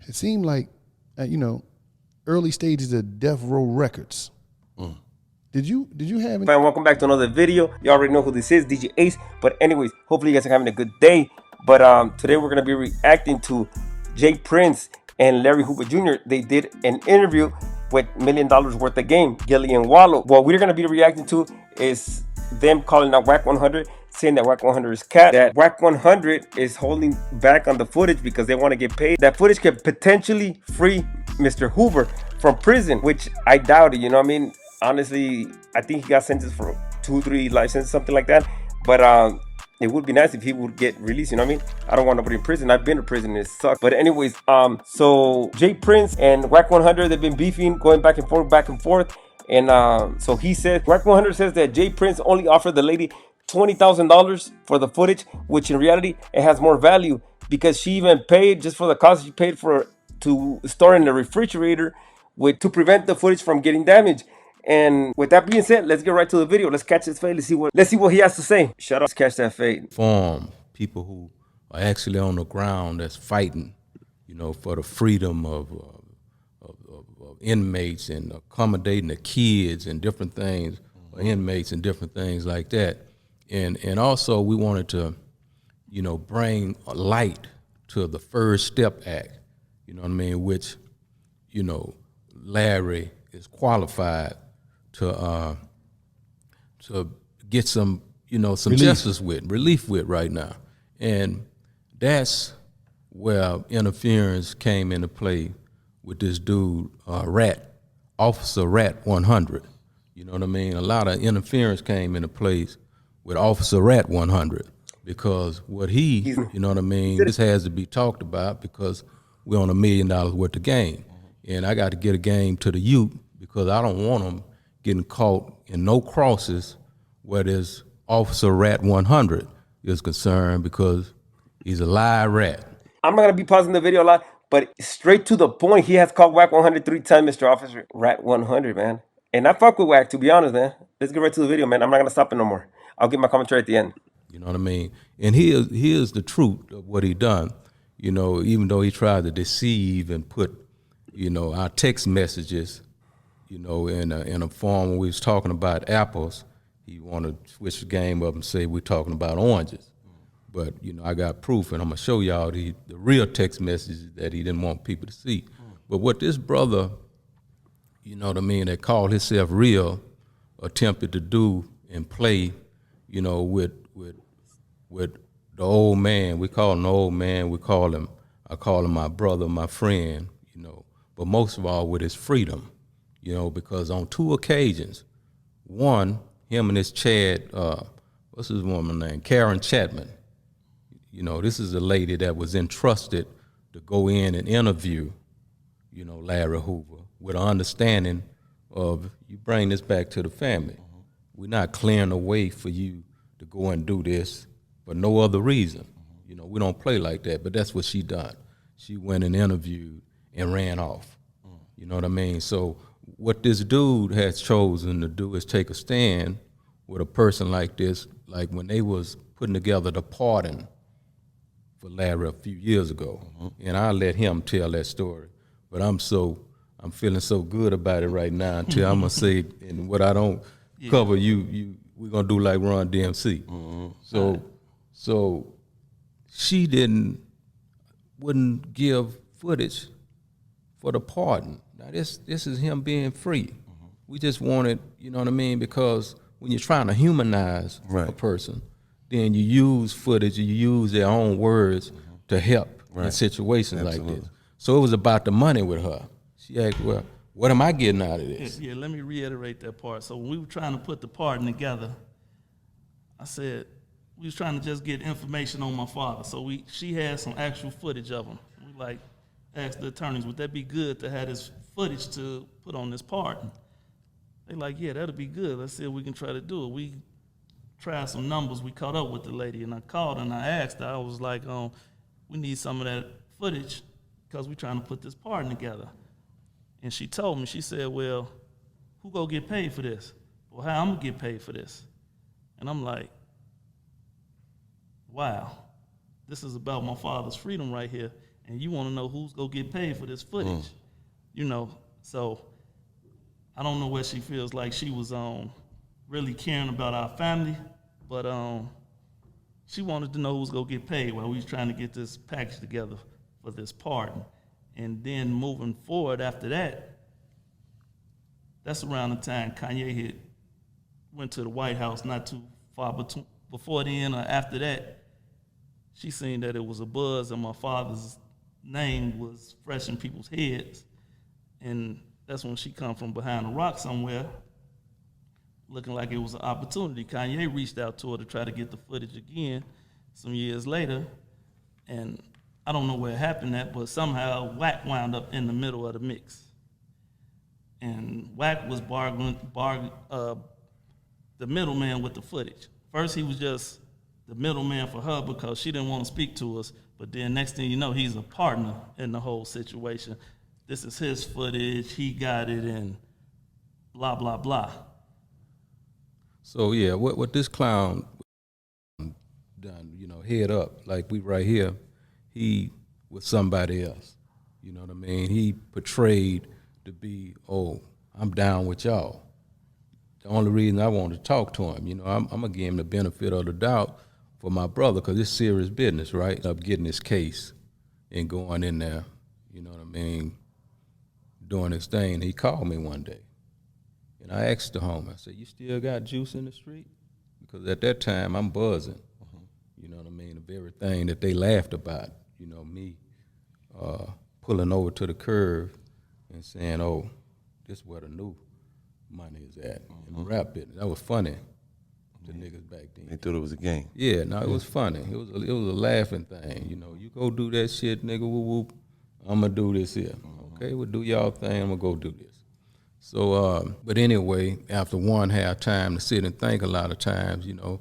It seemed like, early stages of Death Row Records. Did you have any? Welcome back to another video. You already know who this is, DJ Ace. But anyways, hopefully you guys are having a good day. But today we're gonna be reacting to J.Prince and Larry Hoover Jr. They did an interview with $1 million worth of game, Gilly and Wallow. What we're gonna be reacting to is them calling out Wack100, saying that Wack100 is cat, that Wack100 is holding back on the footage because they want to get paid. That footage could potentially free Mr. Hoover from prison, which I doubt it, you know what I mean? Honestly, I think he got sentenced for 2-3 life sentences, something like that. But it would be nice if he would get released, you know what I mean? I don't want nobody in prison. I've been to prison and it sucks. But anyways, so J.Prince and Wack100, they've been beefing, going back and forth. And so he said, Wack100 says that J.Prince only offered the lady $20,000 for the footage, which in reality, it has more value because she even paid just for the cost she paid for to store in the refrigerator to prevent the footage from getting damaged. And with that being said, let's get right to the video. Let's catch his fade. Let's see what he has to say. Shut up. Let's catch that fade. Form people who are actually on the ground that's fighting, for the freedom of inmates and accommodating the kids and different things, inmates and different things like that. And also we wanted to, bring a light to the First Step Act, which, Larry is qualified to get some, some relief with right now. And that's where interference came into play with this dude, Officer Rat100. You know what I mean? A lot of interference came into place with Officer Rat100 because what you know what I mean? This has to be talked about because we're on $1 million worth of game. And I got to get a game to the youth because I don't want them getting caught in no crosses where this Officer Rat100 is concerned because he's a live rat. I'm not going to be pausing the video a lot, but straight to the point, he has called Wack100 3 times, Mr. Officer Rat100, man. And I fuck with Wack, to be honest, man. Let's get right to the video, man. I'm not going to stop it no more. I'll get my commentary at the end. You know what I mean? And here's the truth of what he done. Even though he tried to deceive and put, our text messages, in a form when we was talking about apples, he wanted to switch the game up and say we're talking about oranges. But, I got proof, and I'm going to show y'all the real text messages that he didn't want people to see. But what this brother, that called himself real, attempted to do and play, with the old man. We call him the old man. I call him my brother, my friend, but most of all with his freedom, because on 2 occasions, one, him and his Chad, what's his woman name? Karen Chapman. This is a lady that was entrusted to go in and interview, Larry Hoover with an understanding of you bring this back to the family. We're not clearing the way for you to go and do this for no other reason. We don't play like that, but that's what she done. She went and interviewed and ran off. You know what I mean? So what this dude has chosen to do is take a stand with a person like this, like when they was putting together the pardon for Larry a few years ago. And I'll let him tell that story. But I'm feeling so good about it right now until I'm gonna say, and what I don't cover, we're gonna do like Run DMC. So she wouldn't give footage for the pardon. Now this is him being free. We just wanted, you know what I mean, because when you're trying to humanize a person, then you use footage, you use their own words to help in situations like this. So it was about the money with her. She asked, well, what am I getting out of this? Yeah, let me reiterate that part. So when we were trying to put the pardon together, I said, we was trying to just get information on my father. So she had some actual footage of him. We asked the attorneys, would that be good to have this footage to put on this pardon? They like, yeah, that'll be good. Let's see if we can try to do it. We tried some numbers. We caught up with the lady, and I called and I asked her. I was like, we need some of that footage because we're trying to put this pardon together. And she told me, she said, well, who gonna get paid for this? Well, how I'm gonna get paid for this? And I'm like, wow, this is about my father's freedom right here. and you want to know who's gonna get paid for this footage, you know. So I don't know where she feels like she was really caring about our family, but she wanted to know who's gonna get paid while we was trying to get this package together for this pardon. And then moving forward after that, that's around the time Kanye went to the White House not too far before then or after that. She seen that it was a buzz and my father's name was fresh in people's heads. And that's when she come from behind a rock somewhere looking like it was an opportunity. Kanye reached out to her to try to get the footage again some years later, and I don't know where it happened at, but somehow Wack wound up in the middle of the mix. And Wack was the middleman with the footage. First, he was just the middleman for her because she didn't want to speak to us, but then next thing you know, he's a partner in the whole situation. This is his footage, he got it, and blah, blah, blah. So yeah, what this clown done, you know, head up, like we right here, he was somebody else. You know what I mean? He portrayed to be, oh, I'm down with y'all. The only reason I wanted to talk to him, you know, I'm gonna give him the benefit of the doubt for my brother, because it's serious business, right? Up getting this case and going in there, you know what I mean, doing his thing. He called me one day. And I asked the homie, I said, you still got juice in the street? Because at that time, I'm buzzing. You know what I mean? The very thing that they laughed about, you know, me pulling over to the curve and saying, oh, this is where the new money is at in the rap business. That was funny to niggas back then. They thought it was a game. Yeah, no, it was funny. It was a laughing thing. You know, you go do that shit, nigga, whoop, whoop. I'm going to do this here. Okay, well, do y'all thing. I'm going to go do this. So, but anyway, after one, have time to sit and think a lot of times, you know,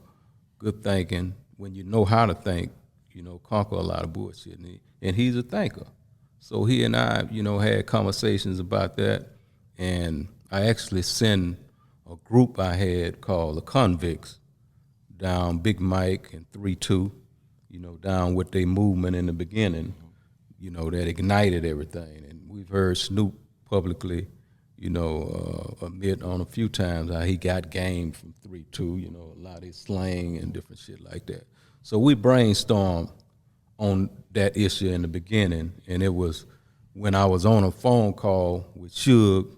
good thinking, when you know how to think, you know, conquer a lot of bullshit. And he's a thinker. So he and I, you know, had conversations about that. And I actually sent a group I had called the Convicts down Big Mike and 3-2, you know, down with their movement in the beginning, you know, that ignited everything. And we've heard Snoop publicly, you know, admit on a few times how he got game from 3-2, you know, a lot of his slang and different shit like that. So we brainstormed on that issue in the beginning, and it was when I was on a phone call with Suge,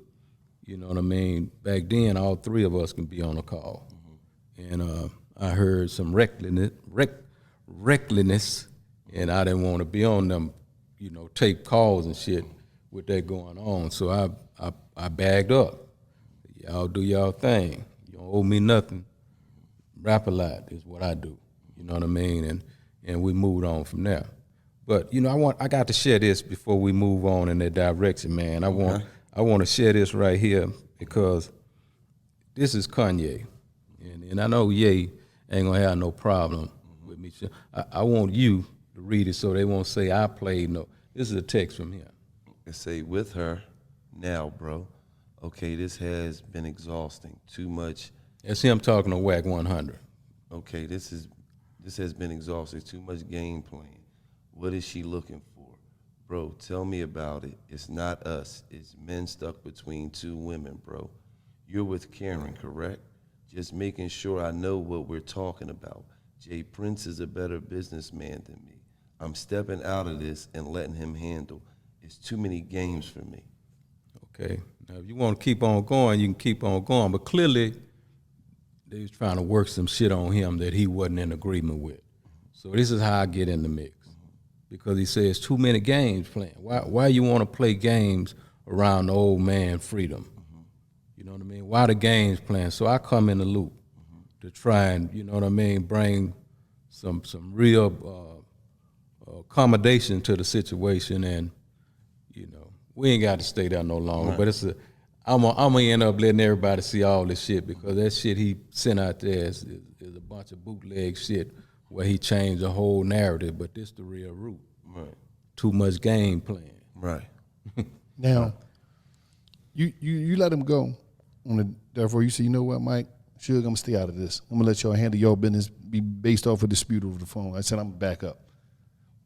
you know what I mean, back then all three of us can be on a call. And I heard some recklessness, and I didn't want to be on them, you know, tape calls and shit with that going on. So I bagged up. Y'all do y'all thing. You don't owe me nothing. Rap a lot is what I do. You know what I mean? And we moved on from there. But you know, I got to share this before we move on in that direction, man. I want to share this right here because this is Kanye, and I know Ye ain't gonna have no problem with me. I want you to read it so they won't say I played no. This is a text from him. It say, with her now, bro. Okay, this has been exhausting. Too much. That's him talking to Wack100. Okay, this has been exhausting. Too much game playing. What is she looking for? Bro, tell me about it. It's not us. It's men stuck between two women, bro. You're with Karen, correct? Just making sure I know what we're talking about. J.Prince is a better businessman than me. I'm stepping out of this and letting him handle. It's too many games for me. Okay. Now, if you want to keep on going, you can keep on going. But clearly, they was trying to work some shit on him that he wasn't in agreement with. So this is how I get in the mix. Because he says too many games playing. Why you want to play games around the old man freedom? You know what I mean? Why the games playing? So I come in the loop to try and, you know what I mean, bring some real accommodation to the situation. And, you know, we ain't got to stay there no longer. Right. But I'm gonna end up letting everybody see all this shit because that shit he sent out there is a bunch of bootleg shit where he changed the whole narrative, but this the real root. Right. Too much game playing. Right. Now, you let him go on the therefore you say, you know what, Mike? Suge, I'm gonna stay out of this. I'm gonna let y'all handle your business, be based off a dispute over the phone. I said I'm gonna back up.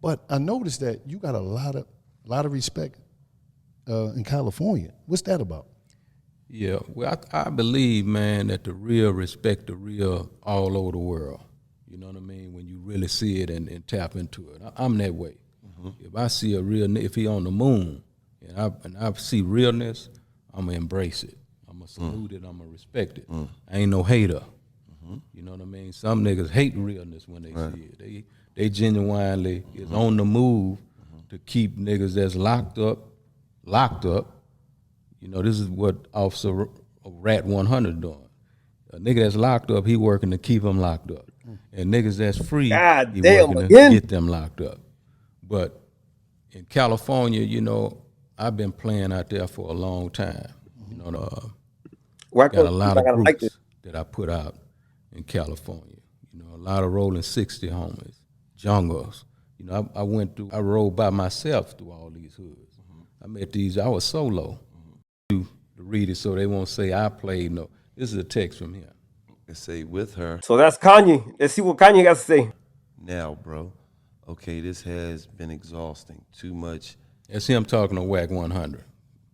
But I noticed that you got a lot of respect in California. What's that about? Yeah, well, I believe, man, that the real respect the real all over the world. You know what I mean? When you really see it and tap into it. I'm that way. If I see a real, if he on the moon, and I see realness, I'm going to embrace it. I'm going to salute it. I'm going to respect it. I ain't no hater. You know what I mean? Some niggas hate realness when they see it. They genuinely is on the move to keep niggas that's locked up. You know, this is what Officer Wack100 doing. A nigga that's locked up, he working to keep them locked up. And niggas that's free, God he damn, working again? to get them locked up. But in California, you know, I've been playing out there for a long time. You know, Wack got a 100 lot not of gonna like this. groups that I put out in California. You know, a lot of rolling 60 homies, jungles. You know, I rode by myself through all these hoods. I met these, I was solo. To read it so they won't say I played. No, this is a text from him. And say with her So that's Kanye. Let's see what Kanye got to say. now, bro. Okay, this has been exhausting. Too much. That's him talking to Wack100.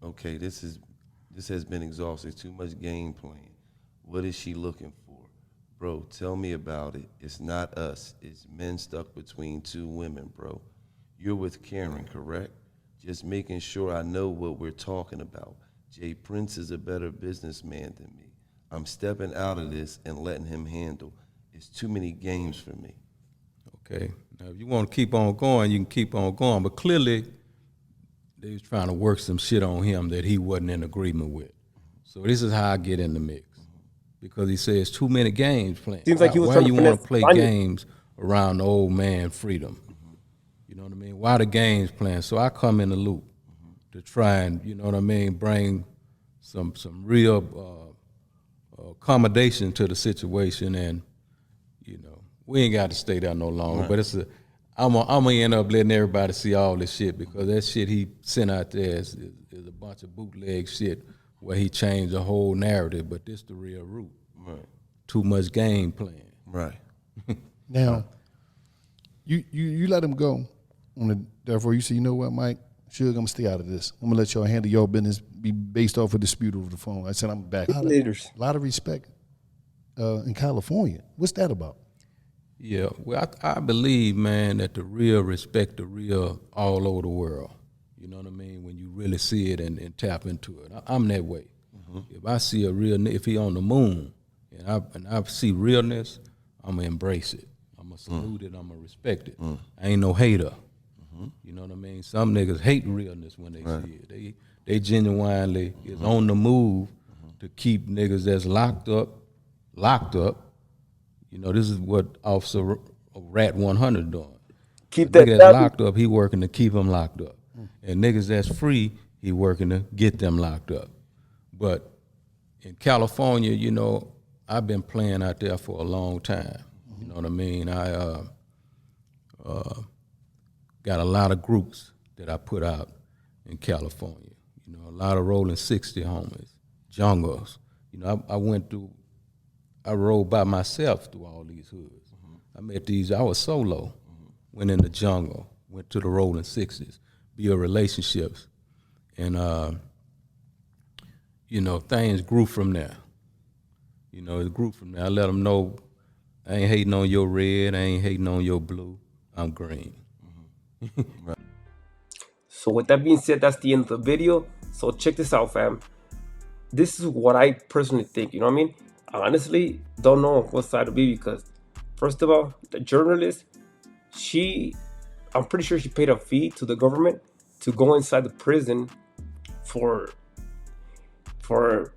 Okay, this has been exhausting. Too much game playing. What is she looking for? Bro, tell me about it. It's not us. It's men stuck between two women, bro. You're with Karen, correct? Just making sure I know what we're talking about. J.Prince is a better businessman than me. I'm stepping out of this and letting him handle. It's too many games for me. Okay. Now, if you want to keep on going, you can keep on going. But clearly, they was trying to work some shit on him that he wasn't in agreement with. So this is how I get in the mix. Because he says too many games playing. Seems like he was why trying to you want finesse to play Kanye. games around the old man freedom? You know what I mean? Why the games playing? So I come in the loop to try and, you know what I mean, bring some real accommodation to the situation. And, you know, we ain't got to stay there no longer. But I'm gonna end up letting everybody see all this shit, because that shit he sent out there is a bunch of bootleg shit where he changed the whole narrative. But this the real root. Right. Too much game playing. Right. Now, you let him go on the therefore you say, you know what, Mike, Suge, I'm gonna stay out of this. I'm gonna let y'all handle your business, be based off a dispute over the phone. I said I'm back. A lot of respect in California. What's that about? Yeah, well, I believe, man, that the real respect the real all over the world. You know what I mean? When you really see it and tap into it. I'm that way. If I see a real, if he on the moon, and I see realness, I'm going to embrace it. I'm going to salute it. I'm going to respect it. I ain't no hater. You know what I mean? Some niggas hate realness when they see it. They genuinely is on the move to keep niggas that's locked up. You know, this is what Officer Wack100 doing. Keep A that nigga that's taboo. locked up, he working to keep them locked up. And niggas that's free, he working to get them locked up. But in California, you know, I've been playing out there for a long time. You know what I mean? I got a lot of groups that I put out in California. You know, a lot of rolling 60 homies, jungles. You know, I rode by myself through all these hoods. I met these, I was solo, went in the jungle, went to the rolling 60s, build relationships. And, you know, things grew from there. You know, it grew from there. I let them know I ain't hating on your red, I ain't hating on your blue, I'm green. So with that being said, that's the end of the video. So check this out, fam. This is what I personally think. You know what I mean? I honestly don't know what side to be, because first of all, the journalist, I'm pretty sure she paid a fee to the government to go inside the prison for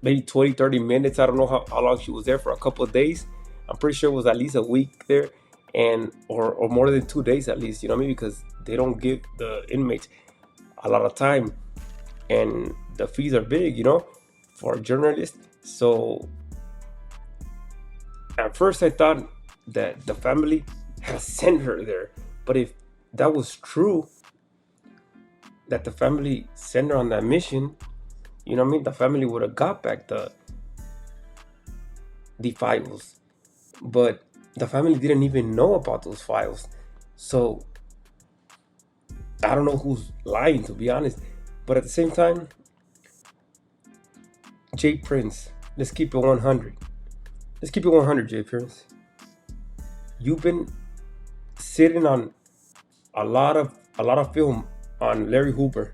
maybe 20, 30 minutes. I don't know how long she was there, for a couple of days. I'm pretty sure it was at least a week there, and or more than 2 days at least, you know what I mean? Because they don't give the inmates a lot of time, and the fees are big, you know, for a journalist. So at first I thought that the family had sent her there, but if that was true, that the family sent her on that mission, you know what I mean, the family would have got back the files. But the family didn't even know about those files. So I don't know who's lying, to be honest. But at the same time, J.Prince, let's keep it 100. Let's keep it 100, J.Prince. You've been sitting on a lot of film on Larry Hoover.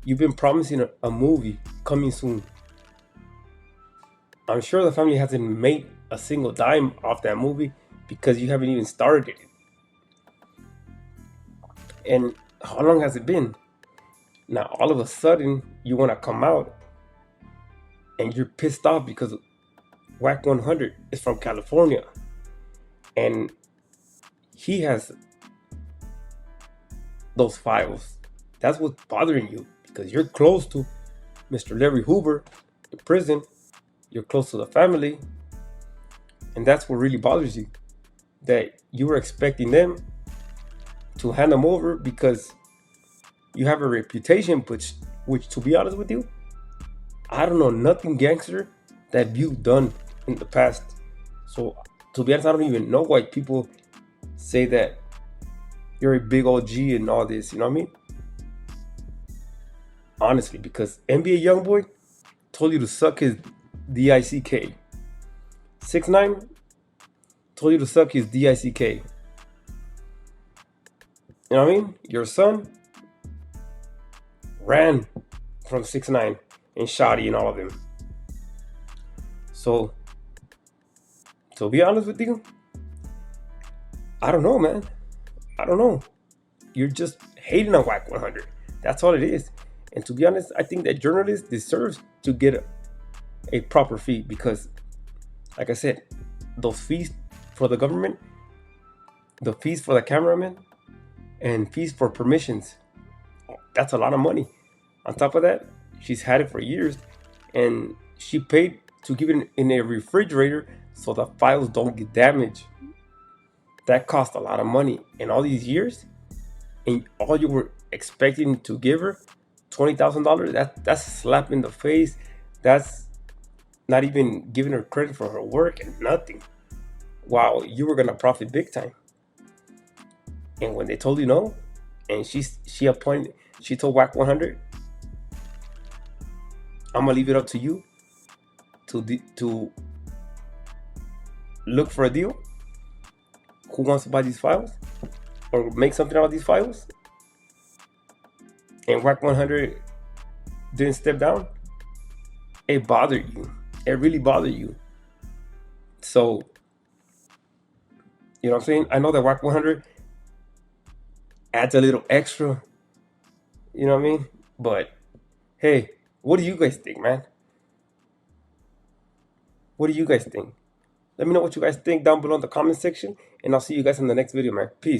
You've been promising a movie coming soon. I'm sure the family hasn't made a single dime off that movie because you haven't even started it. And how long has it been? Now all of a sudden you want to come out and you're pissed off because Wack100 is from California and he has those files. That's what's bothering you because you're close to Mr. Larry Hoover in prison. You're close to the family. And that's what really bothers you. That you were expecting them to hand them over because you have a reputation, which to be honest with you, I don't know nothing gangster that you've done in the past. So to be honest, I don't even know why people say that you're a big OG and all this, you know what I mean? Honestly, because NBA Youngboy told you to suck his DICK. 6ix9ine told you to suck his DICK. You know what I mean? Your son ran from 6ix9ine and Shotty and all of them. So, to be honest with you, I don't know, man. I don't know. You're just hating on Wack100. That's all it is. And to be honest, I think that journalists deserve to get a proper fee because, like I said, those fees for the government, the fees for the cameraman, and fees for permissions, that's a lot of money. On top of that, she's had it for years, and she paid to keep it in a refrigerator so the files don't get damaged. That cost a lot of money. In all these years, and all you were expecting to give her, $20,000, that's a slap in the face. That's not even giving her credit for her work and nothing. Wow, you were gonna profit big time. And when they told you no, and she told Wack100, I'm gonna leave it up to you to look for a deal. Who wants to buy these files or make something out of these files? And Wack100 didn't step down. It bothered you. It really bothered you. So, you know what I'm saying? I know that Wack100 adds a little extra. You know what I mean? But hey, what do you guys think, man? What do you guys think? Let me know what you guys think down below in the comment section, and I'll see you guys in the next video, man. Peace.